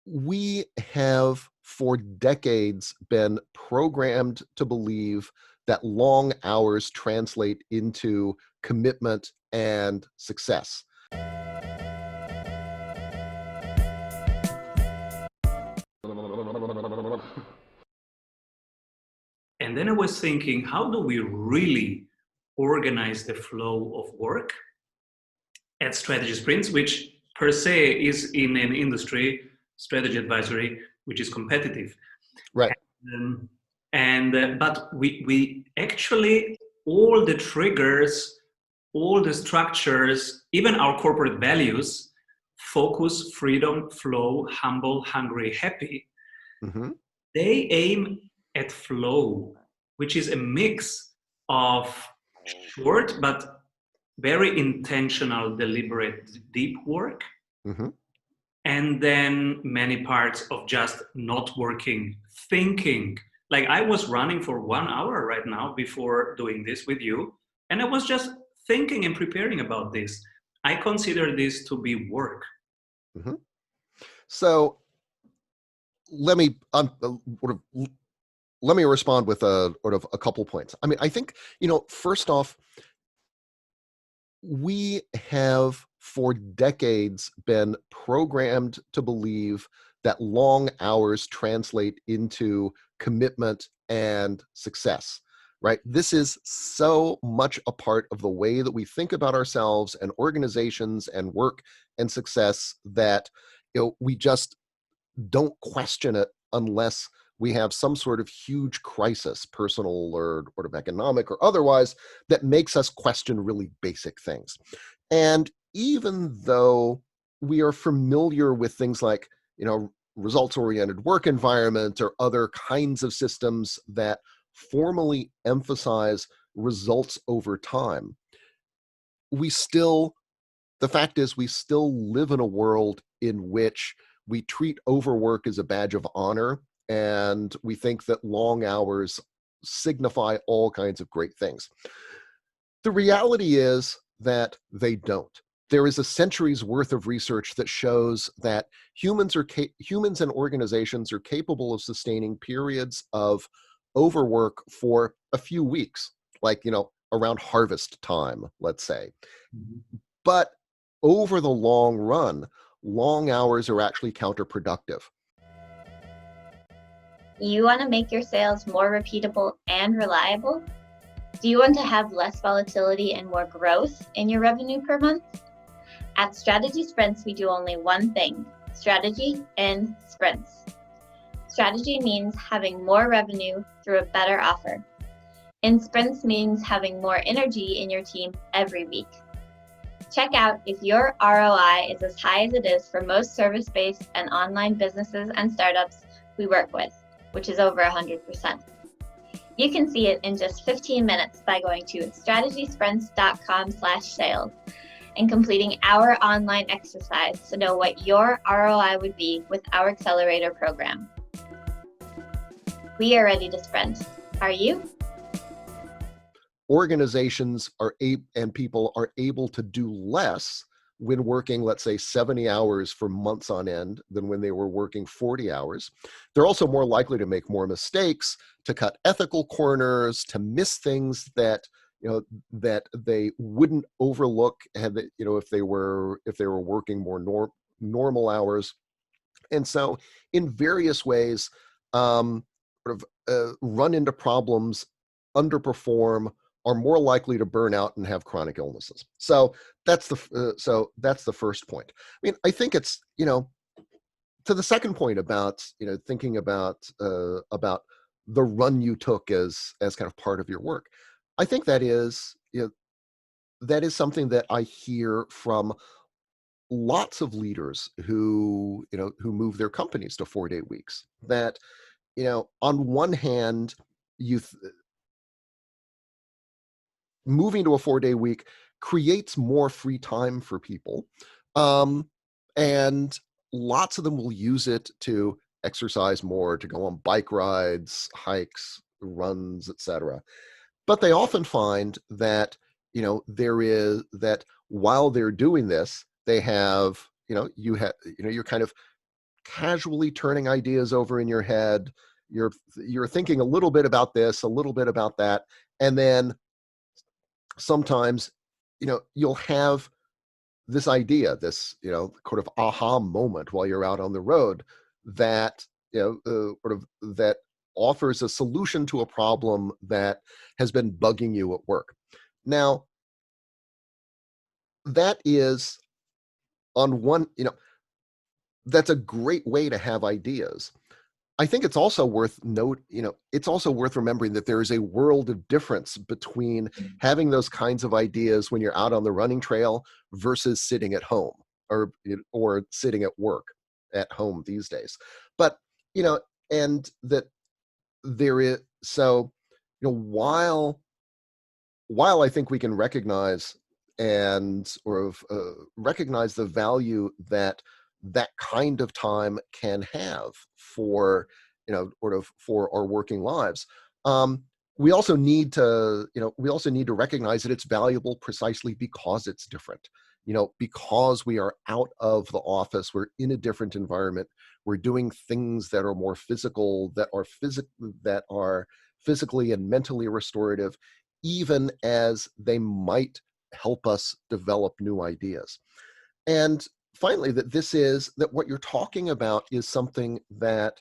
We have for decades been programmed to believe that long hours translate into commitment and success. And then I was thinking, how do we really organize the flow of work at strategy sprints, which per se is in an industry, strategy advisory, which is competitive. Right. Um, but we actually, all the triggers, all the structures, even our corporate values, focus, freedom, flow, humble, hungry, happy. Hmm. They aim at flow, which is a mix of short but very intentional, deliberate, deep work, Hmm. and then many parts of just not working, thinking. Like I was running for 1 hour right now before doing this with you, and I was just thinking and preparing about this. I consider this to be work. Hmm. So let me sort of let me respond with a sort of a couple points. I mean, I think first off, we have for decades been programmed to believe that long hours translate into commitment and success, right? This is so much a part of the way that we think about ourselves and organizations and work and success that we just don't question it unless we have some sort of huge crisis, personal or sort of economic or otherwise, that makes us question really basic things. And even though we are familiar with things like, results-oriented work environment or other kinds of systems that formally emphasize results over time, we still the fact is we still live in a world in which we treat overwork as a badge of honor, and we think that long hours signify all kinds of great things. The reality is that they don't. There is a century's worth of research that shows that humans and organizations are capable of sustaining periods of overwork for a few weeks, like around harvest time, let's say. Mhm. But over the long run, long hours are actually counterproductive. You want to make your sales more repeatable and reliable? Do you want to have less volatility and more growth in your revenue per month? At Strategy Sprints, we do only one thing: strategy in sprints. Strategy means having more revenue through a better offer. In sprints means having more energy in your team every week. Check out if your ROI is as high as it is for most service-based and online businesses and startups we work with, which is over 100%. You can see it in just 15 minutes by going to strategysprints.com/sales and completing our online exercise to know what your ROI would be with our accelerator program. We are ready to sprint. Are you? Organizations and people are able to do less when working, let's say, 70 hours for months on end than when they were working 40 hours. They're also more likely to make more mistakes, to cut ethical corners, to miss things that that they wouldn't overlook had they, if they were working more normal hours. And so in various ways, sort of run into problems, underperform, are more likely to burn out and have chronic illnesses. So that's the first point. I mean, I think it's to the second point about thinking about the run you took as kind of part of your work. I think that is something that I hear from lots of leaders who move their companies to 4-day weeks. That on one hand, you moving to a 4-day week creates more free time for people. Um, and lots of them will use it to exercise more, to go on bike rides, hikes, runs, etc. But they often find that, there is that while they're doing this, they have, you're kind of casually turning ideas over in your head. You're thinking a little bit about this, a little bit about that, and then sometimes, you'll have this idea, this, sort of aha moment while you're out on the road that, sort of that offers a solution to a problem that has been bugging you at work. Now, that is on one, that's a great way to have ideas. I think it's also it's also worth remembering that there is a world of difference between having those kinds of ideas when you're out on the running trail versus sitting at home or sitting at work at home these days. But, and that there is, so, while I think we can recognize and sort of recognize the value that that kind of time can have for, sort of for our working lives, we also need to, recognize that it's valuable precisely because it's different. Because we are out of the office, we're in a different environment, we're doing things that are more physical, that are physically and mentally restorative, even as they might help us develop new ideas. And finally, that what you're talking about is something that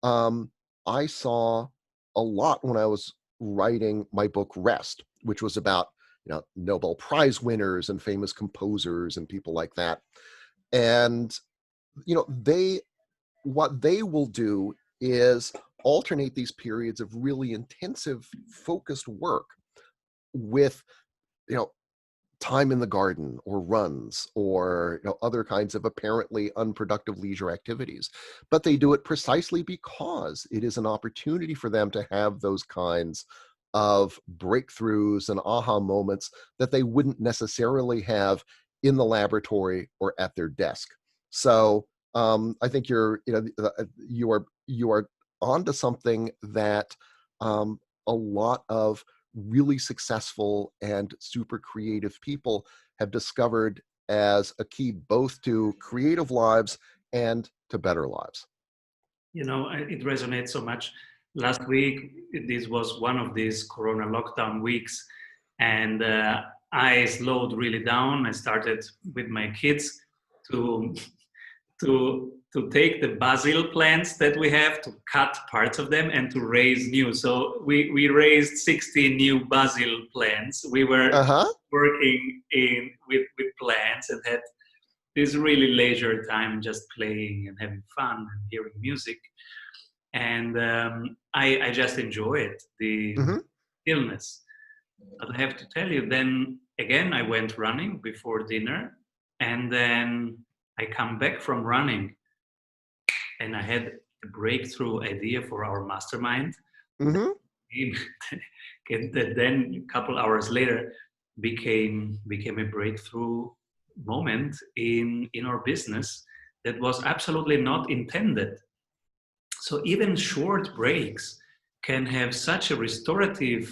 I saw a lot when I was writing my book Rest, which was about, Nobel Prize winners and famous composers and people like that. And, they what they will do is alternate these periods of really intensive focused work with, you know time in the garden or runs or, other kinds of apparently unproductive leisure activities. But they do it precisely because it is an opportunity for them to have those kinds of breakthroughs and aha moments that they wouldn't necessarily have in the laboratory or at their desk. So I think you are onto something that a lot of really successful and super creative people have discovered as a key both to creative lives and to better lives. It resonates so much. Last week, this was one of these Corona lockdown weeks, and I slowed really down. I started with my kids to to take the basil plants that we have, to cut parts of them and to raise new. So we raised 60 new basil plants. We were Uh-huh. working with plants and had this really leisure time, just playing and having fun and hearing music. And I just enjoyed the Hmm. illness. But I have to tell you, then again, I went running before dinner, and then I come back from running, and I had a breakthrough idea for our mastermind. Hmm. That then a couple hours later became a breakthrough moment in our business that was absolutely not intended. So even short breaks can have such a restorative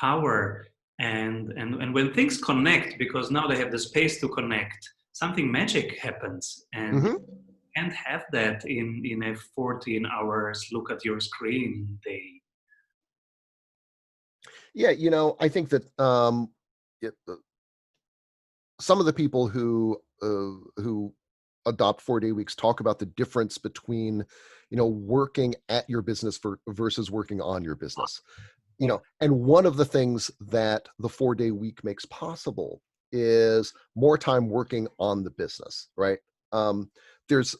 power, and when things connect, because now they have the space to connect, something magic happens, and Hmm. you can't have that in a 14 hours look at your screen day. Yeah, I think that it, some of the people who adopt 4-day weeks talk about the difference between, working at your business versus working on your business. And one of the things that the 4-day week makes possible is more time working on the business, right? There's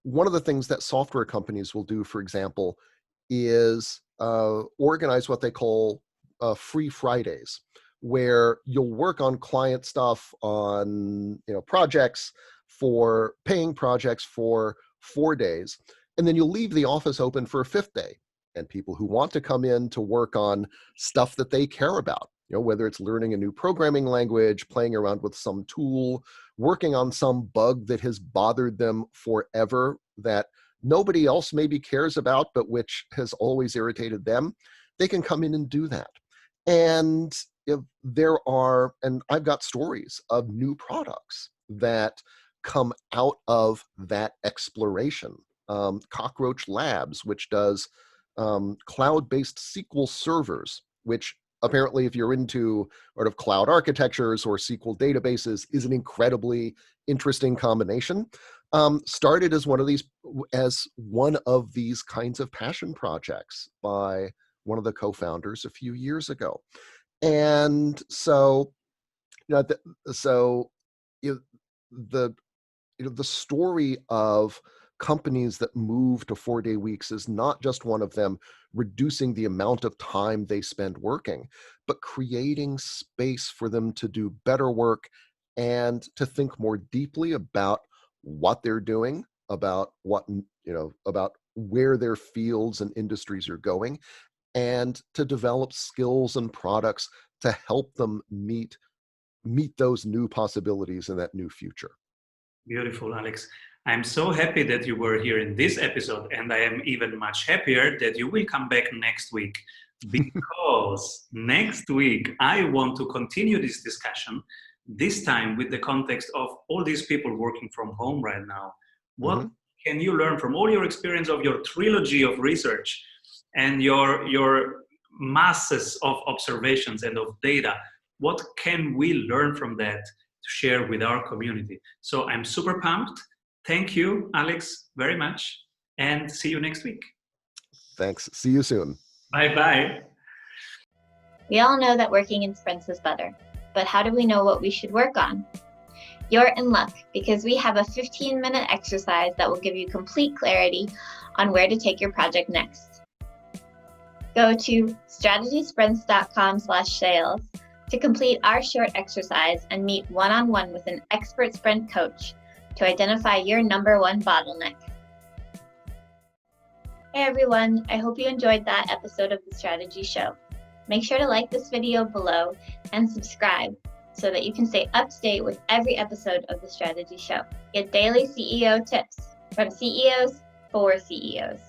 one of the things that software companies will do, for example, is organize what they call free Fridays, where you'll work on client stuff, on projects, for paying projects for 4 days, and then you'll leave the office open for a fifth day. And people who want to come in to work on stuff that they care about, whether it's learning a new programming language, playing around with some tool, working on some bug that has bothered them forever that nobody else maybe cares about, but which has always irritated them, they can come in and do that. And if and I've got stories of new products that come out of that exploration. Cockroach Labs, which does cloud-based SQL servers, which apparently, if you're into sort of cloud architectures or SQL databases, is an incredibly interesting combination. Started as one of these kinds of passion projects by one of the co-founders a few years ago. And so, you know, you know, the story of companies that move to 4-day weeks is not just one of them reducing the amount of time they spend working, but creating space for them to do better work and to think more deeply about what they're doing, about about where their fields and industries are going, and to develop skills and products to help them meet those new possibilities in that new future. Beautiful, Alex. I'm so happy that you were here in this episode, and I am even much happier that you will come back next week, because next week I want to continue this discussion, this time with the context of all these people working from home right now. What can you learn from all your experience of your trilogy of research and your masses of observations and of data? What can we learn from that to share with our community? So I'm super pumped. Thank you, Alex, very much. And see you next week. Thanks. See you soon. Bye-bye. We all know that working in sprints is better, but how do we know what we should work on? You're in luck, because we have a 15-minute exercise that will give you complete clarity on where to take your project next. Go to strategysprints.com/sales to complete our short exercise and meet one-on-one with an expert sprint coach to identify your #1 bottleneck. Hey everyone, I hope you enjoyed that episode of The Strategy Show. Make sure to like this video below and subscribe so that you can stay up to date with every episode of The Strategy Show. Get daily CEO tips from CEOs for CEOs.